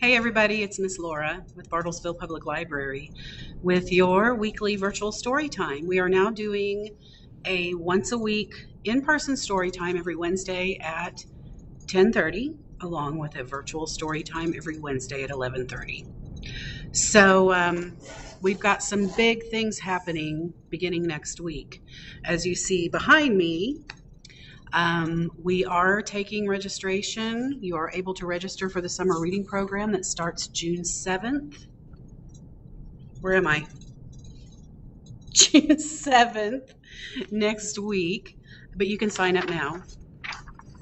Hey everybody, it's Miss Laura with Bartlesville Public Library with your weekly virtual story time. We are now doing a once a week in-person story time every Wednesday at 10:30, along with a virtual story time every Wednesday at 11:30. So we've got some big things happening beginning next week. As you see behind me, we are taking registration. You are able to register for the summer reading program that starts June 7th. Where am I? June 7th next week, but you can sign up now.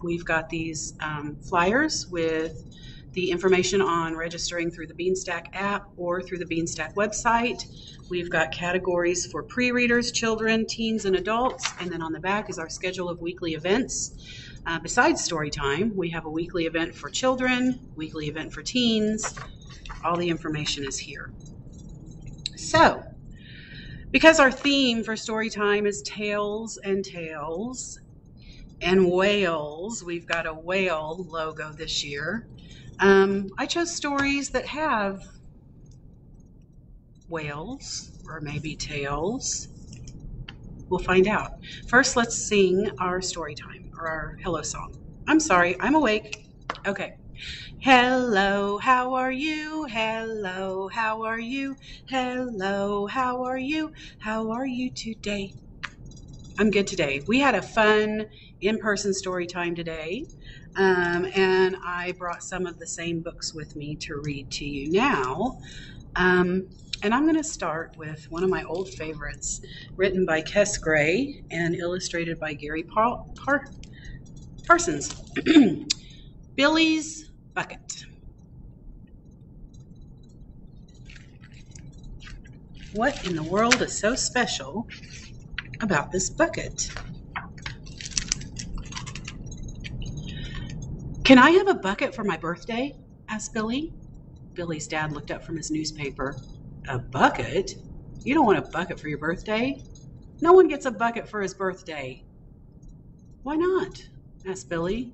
We've got these flyers with the information on registering through the Beanstack app or through the Beanstack website. We've got categories for pre-readers, children, teens, and adults, and then on the back is our schedule of weekly events. Besides Storytime, we have a weekly event for children, weekly event for teens. All the information is here. So, because our theme for Storytime is tales and tales and whales, we've got a whale logo this year. I chose stories that have whales or maybe tails. We'll find out. First, let's sing our story time or our hello song. I'm sorry, I'm awake. Okay. Hello, how are you? Hello, how are you? Hello, how are you? How are you today? I'm good today. We had a fun in-person story time today, and I brought some of the same books with me to read to you now. And I'm going to start with one of my old favorites, written by Kess Gray and illustrated by Gary Parsons. Billy's Bucket. What in the world is so special about this bucket? Can I have a bucket for my birthday? Asked Billy. Billy's dad looked up from his newspaper. A bucket? You don't want a bucket for your birthday? No one gets a bucket for his birthday. Why not? Asked Billy.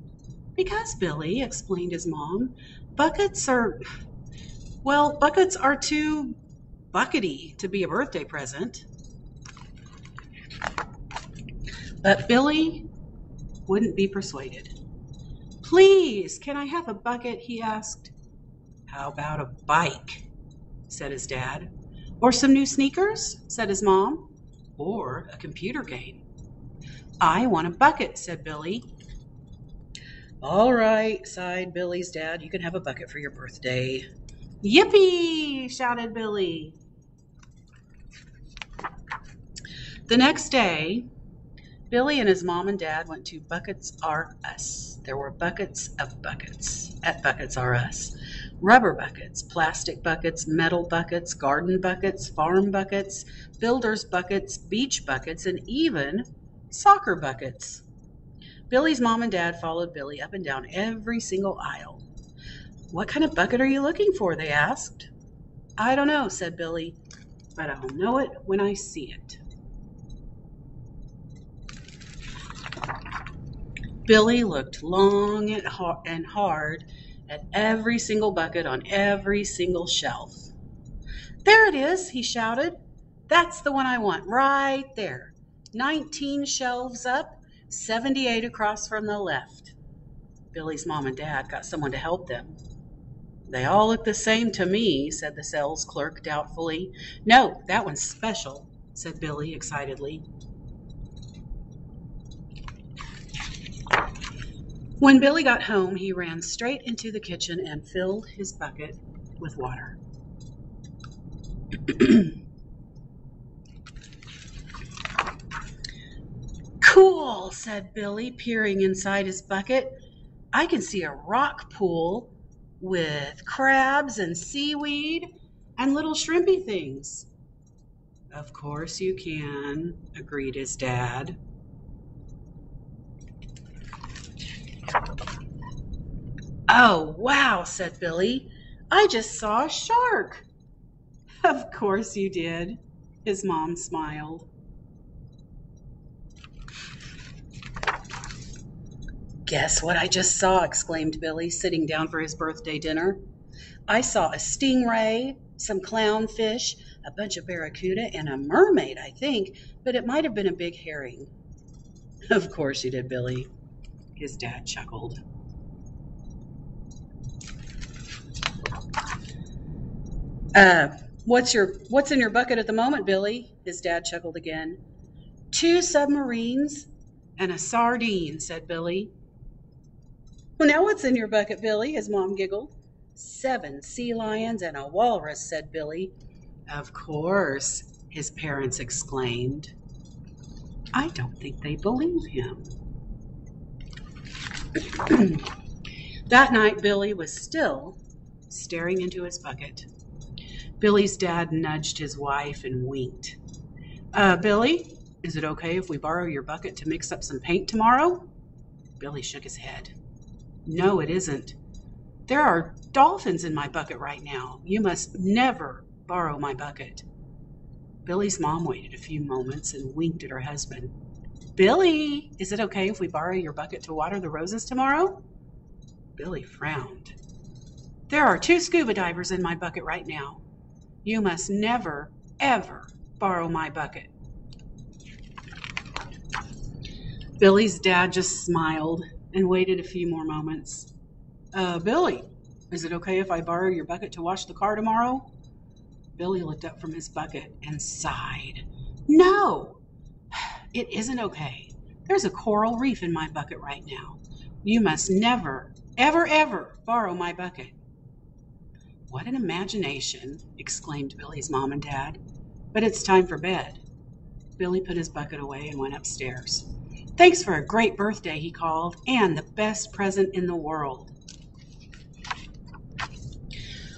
Because, Billy, explained his mom, buckets are too buckety to be a birthday present. But Billy wouldn't be persuaded. Please, can I have a bucket? He asked. How about a bike? Said his dad. Or some new sneakers? Said his mom. Or a computer game. I want a bucket, said Billy. All right, sighed Billy's dad. You can have a bucket for your birthday. Yippee! Shouted Billy. The next day, Billy and his mom and dad went to Buckets R Us. There were buckets of buckets at Buckets R Us. Rubber buckets, plastic buckets, metal buckets, garden buckets, farm buckets, builder's buckets, beach buckets, and even soccer buckets. Billy's mom and dad followed Billy up and down every single aisle. What kind of bucket are you looking for? They asked. I don't know, said Billy, but I'll know it when I see it. Billy looked long and hard at every single bucket on every single shelf. There it is, he shouted. That's the one I want, right there. 19 shelves up, 78 across from the left. Billy's mom and dad got someone to help them. They all look the same to me, said the sales clerk doubtfully. No, that one's special, said Billy excitedly. When Billy got home, he ran straight into the kitchen and filled his bucket with water. Cool, said Billy, peering inside his bucket. I can see a rock pool with crabs and seaweed and little shrimpy things. Of course you can, agreed his dad. Oh, wow, said Billy. I just saw a shark. Of course you did, his mom smiled. Guess what I just saw, exclaimed Billy, sitting down for his birthday dinner. I saw a stingray, some clownfish, a bunch of barracuda, and a mermaid, I think, but it might have been a big herring. Of course you did, Billy. His dad chuckled. What's in your bucket at the moment, Billy? His dad chuckled again. 2 submarines and a sardine, said Billy. Well, now what's in your bucket, Billy? His mom giggled. 7 sea lions and a walrus, said Billy. Of course, his parents exclaimed. I don't think they believe him. That night, Billy was still staring into his bucket. Billy's dad nudged his wife and winked. Billy, is it okay if we borrow your bucket to mix up some paint tomorrow? Billy shook his head. No, it isn't. There are dolphins in my bucket right now. You must never borrow my bucket. Billy's mom waited a few moments and winked at her husband. Billy, is it okay if we borrow your bucket to water the roses tomorrow? Billy frowned. There are 2 scuba divers in my bucket right now. You must never, ever borrow my bucket. Billy's dad just smiled and waited a few more moments. Billy, is it okay if I borrow your bucket to wash the car tomorrow? Billy looked up from his bucket and sighed. No, it isn't okay. There's a coral reef in my bucket right now. You must never, ever, ever borrow my bucket. What an imagination, exclaimed Billy's mom and dad. But it's time for bed. Billy put his bucket away and went upstairs. Thanks for a great birthday, he called, and the best present in the world.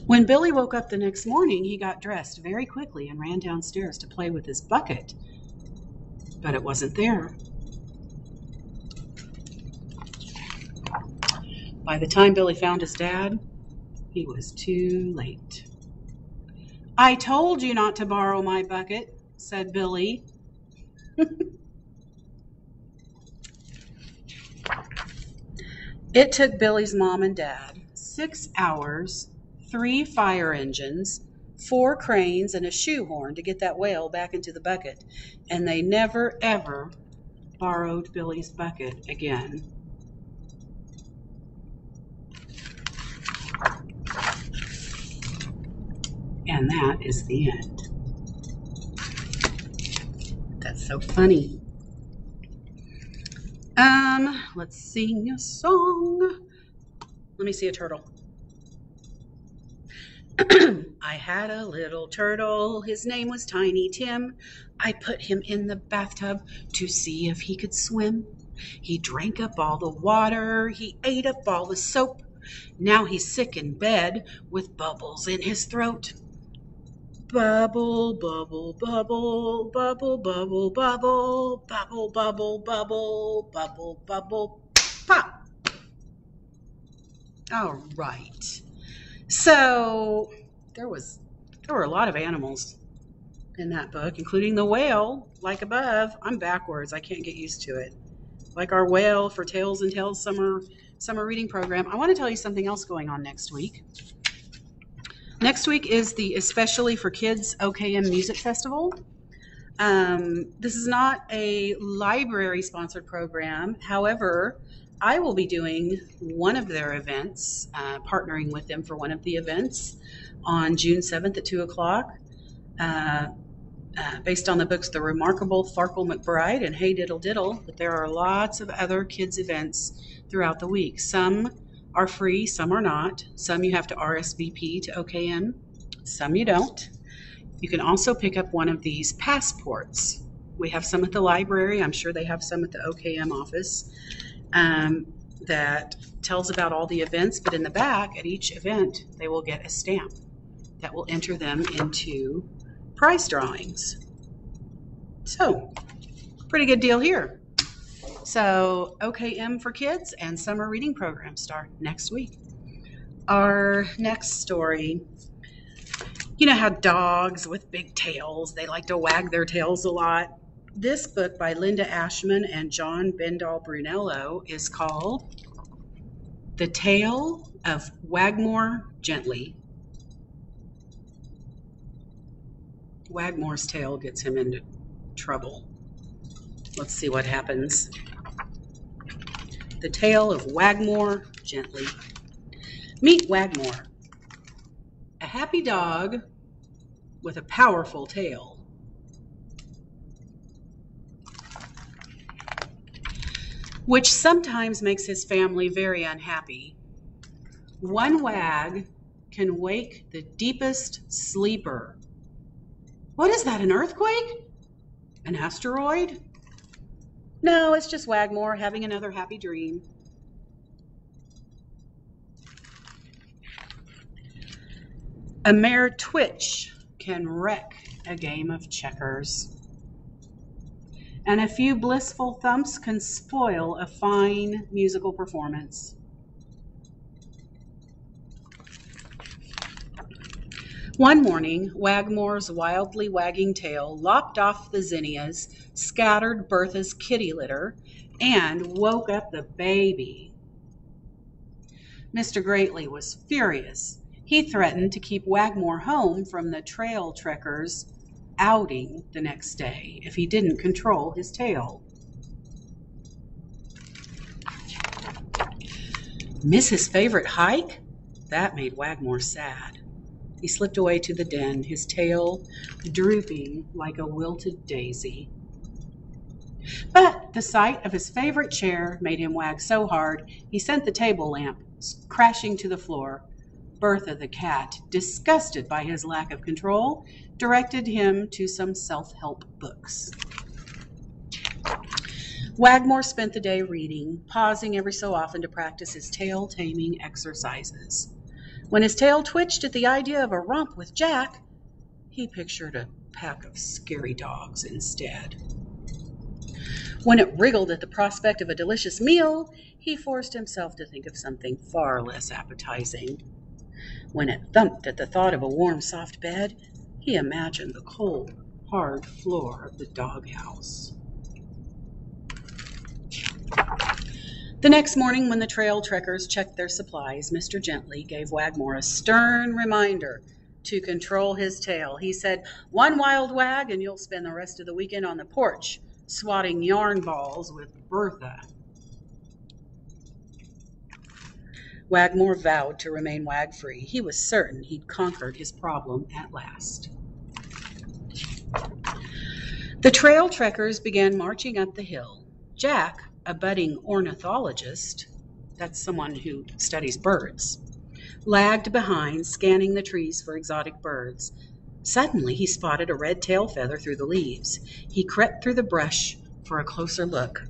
When Billy woke up the next morning, he got dressed very quickly and ran downstairs to play with his bucket. But it wasn't there. By the time Billy found his dad, he was too late. I told you not to borrow my bucket, said Billy. It took Billy's mom and dad 6 hours, 3 fire engines, 4 cranes, and a shoehorn to get that whale back into the bucket, and they never, ever borrowed Billy's bucket again. And that is the end. That's so funny. Let's sing a song. Let me see a turtle. I had a little turtle, his name was Tiny Tim. I put him in the bathtub to see if he could swim. He drank up all the water, he ate up all the soap. Now he's sick in bed with bubbles in his throat. Bubble, bubble, bubble, bubble, bubble, bubble, bubble, bubble, bubble, bubble, bubble, pop. All right. So there were a lot of animals in that book, including the whale, like above. I'm backwards. I can't get used to it. Like our whale for Tales and Tales summer reading program. I want to tell you something else going on next week. Next week is the Especially for Kids OKM Music Festival. This is not a library-sponsored program. However, I will be doing one of their events, partnering with them for one of the events on June 7th at 2 o'clock, based on the books The Remarkable Farkle McBride and Hey Diddle Diddle. But there are lots of other kids' events throughout the week. Some are free, some are not. Some you have to RSVP to OKM, some you don't. You can also pick up one of these passports. We have some at the library. I'm sure they have some at the OKM office that tells about all the events, but in the back at each event, they will get a stamp that will enter them into prize drawings. So, pretty good deal here. So OKM for Kids and summer reading program start next week. Our next story, you know how dogs with big tails, they like to wag their tails a lot. This book by Linda Ashman and John Bendall Brunello is called The Tale of Wagmore Gently. Wagmore's tail gets him into trouble. Let's see what happens. The Tale of Wagmore Gently. Meet Wagmore, a happy dog with a powerful tail. Which sometimes makes his family very unhappy. One wag can wake the deepest sleeper. What is that, an earthquake? An asteroid? No, it's just Wagmore having another happy dream. A mere twitch can wreck a game of checkers. And a few blissful thumps can spoil a fine musical performance. One morning, Wagmore's wildly wagging tail lopped off the zinnias, scattered Bertha's kitty litter, and woke up the baby. Mr. Greatley was furious. He threatened to keep Wagmore home from the trail trekkers' outing the next day if he didn't control his tail. Miss his favorite hike? That made Wagmore sad. He slipped away to the den, his tail drooping like a wilted daisy. But the sight of his favorite chair made him wag so hard he sent the table lamp crashing to the floor. Bertha the cat, disgusted by his lack of control, directed him to some self-help books. Wagmore spent the day reading, pausing every so often to practice his tail-taming exercises. When his tail twitched at the idea of a romp with Jack, he pictured a pack of scary dogs instead. When it wriggled at the prospect of a delicious meal, he forced himself to think of something far less appetizing. When it thumped at the thought of a warm, soft bed, he imagined the cold, hard floor of the doghouse. The next morning, when the trail trekkers checked their supplies, Mr. Gently gave Wagmore a stern reminder to control his tail. He said, "One wild wag and you'll spend the rest of the weekend on the porch, swatting yarn balls with Bertha." Wagmore vowed to remain wag-free. He was certain he'd conquered his problem at last. The trail trekkers began marching up the hill. Jack, a budding ornithologist, that's someone who studies birds, lagged behind, scanning the trees for exotic birds. Suddenly, he spotted a red tail feather through the leaves. He crept through the brush for a closer look.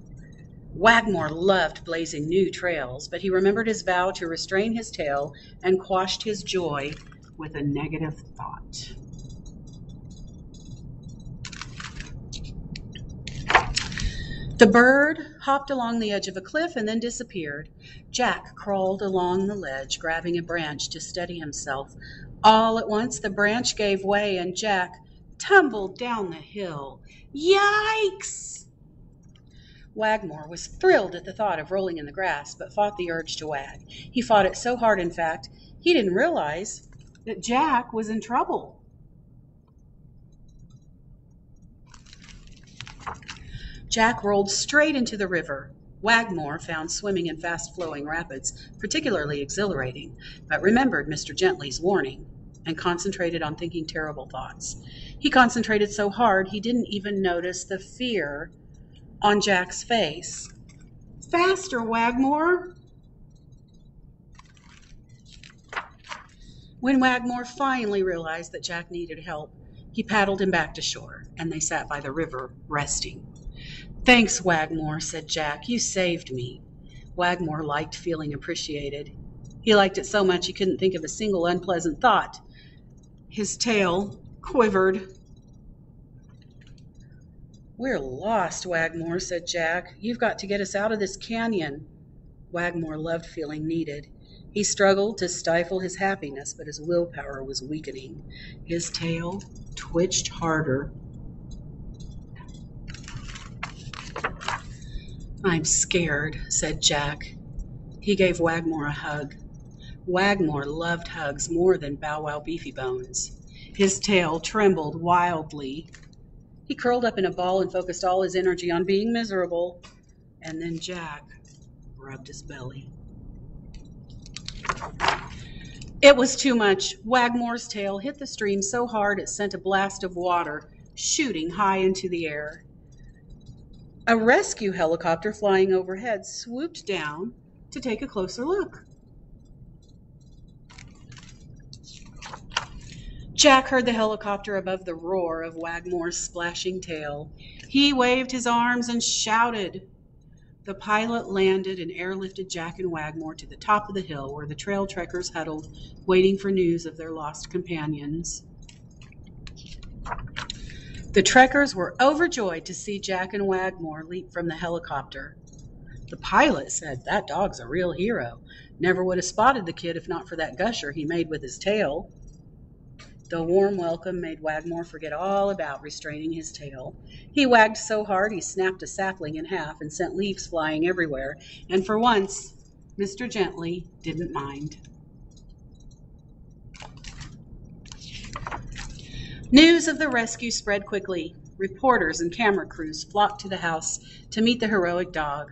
Wagmore loved blazing new trails, but he remembered his vow to restrain his tail and quashed his joy with a negative thought. The bird hopped along the edge of a cliff and then disappeared. Jack crawled along the ledge, grabbing a branch to steady himself. All at once, the branch gave way and Jack tumbled down the hill. Yikes! Wagmore was thrilled at the thought of rolling in the grass, but fought the urge to wag. He fought it so hard, in fact, he didn't realize that Jack was in trouble. Jack rolled straight into the river. Wagmore found swimming in fast-flowing rapids particularly exhilarating, but remembered Mr. Gently's warning and concentrated on thinking terrible thoughts. He concentrated so hard he didn't even notice the fear on Jack's face. Faster, Wagmore! When Wagmore finally realized that Jack needed help, he paddled him back to shore, and they sat by the river, resting. "Thanks, Wagmore," said Jack. "You saved me." Wagmore liked feeling appreciated. He liked it so much he couldn't think of a single unpleasant thought. His tail quivered. "We're lost, Wagmore," said Jack. "You've got to get us out of this canyon." Wagmore loved feeling needed. He struggled to stifle his happiness, but his willpower was weakening. His tail twitched harder. "I'm scared," said Jack. He gave Wagmore a hug. Wagmore loved hugs more than Bow Wow Beefy Bones. His tail trembled wildly. He curled up in a ball and focused all his energy on being miserable. And then Jack rubbed his belly. It was too much. Wagmore's tail hit the stream so hard it sent a blast of water shooting high into the air. A rescue helicopter flying overhead swooped down to take a closer look. Jack heard the helicopter above the roar of Wagmore's splashing tail. He waved his arms and shouted. The pilot landed and airlifted Jack and Wagmore to the top of the hill where the trail trekkers huddled, waiting for news of their lost companions. The trekkers were overjoyed to see Jack and Wagmore leap from the helicopter. The pilot said, "That dog's a real hero. Never would have spotted the kid if not for that gusher he made with his tail." The warm welcome made Wagmore forget all about restraining his tail. He wagged so hard he snapped a sapling in half and sent leaves flying everywhere, and for once, Mr. Gently didn't mind. News of the rescue spread quickly. Reporters and camera crews flocked to the house to meet the heroic dog.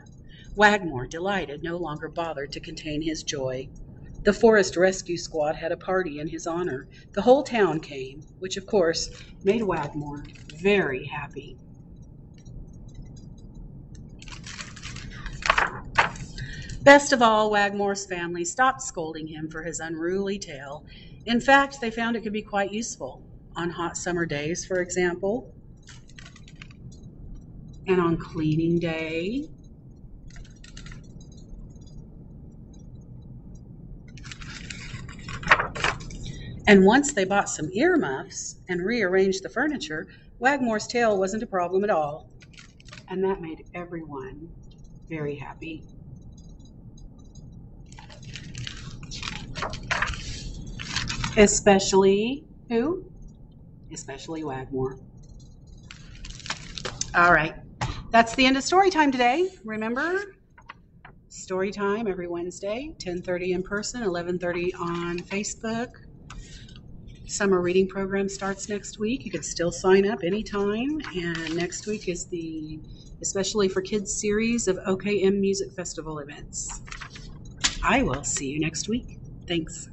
Wagmore, delighted, no longer bothered to contain his joy. The Forest Rescue Squad had a party in his honor. The whole town came, which of course made Wagmore very happy. Best of all, Wagmore's family stopped scolding him for his unruly tail. In fact, they found it could be quite useful. On hot summer days, for example, and on cleaning day, and once they bought some earmuffs and rearranged the furniture, Wagmore's tail wasn't a problem at all. And that made everyone very happy. Especially who? Especially Wagmore. All right, that's the end of story time today. Remember, story time every Wednesday, 10:30 in person, 11:30 on Facebook. Summer reading program starts next week. You can still sign up anytime. And next week is the Especially for Kids series of OKM Music Festival events. I will see you next week. Thanks.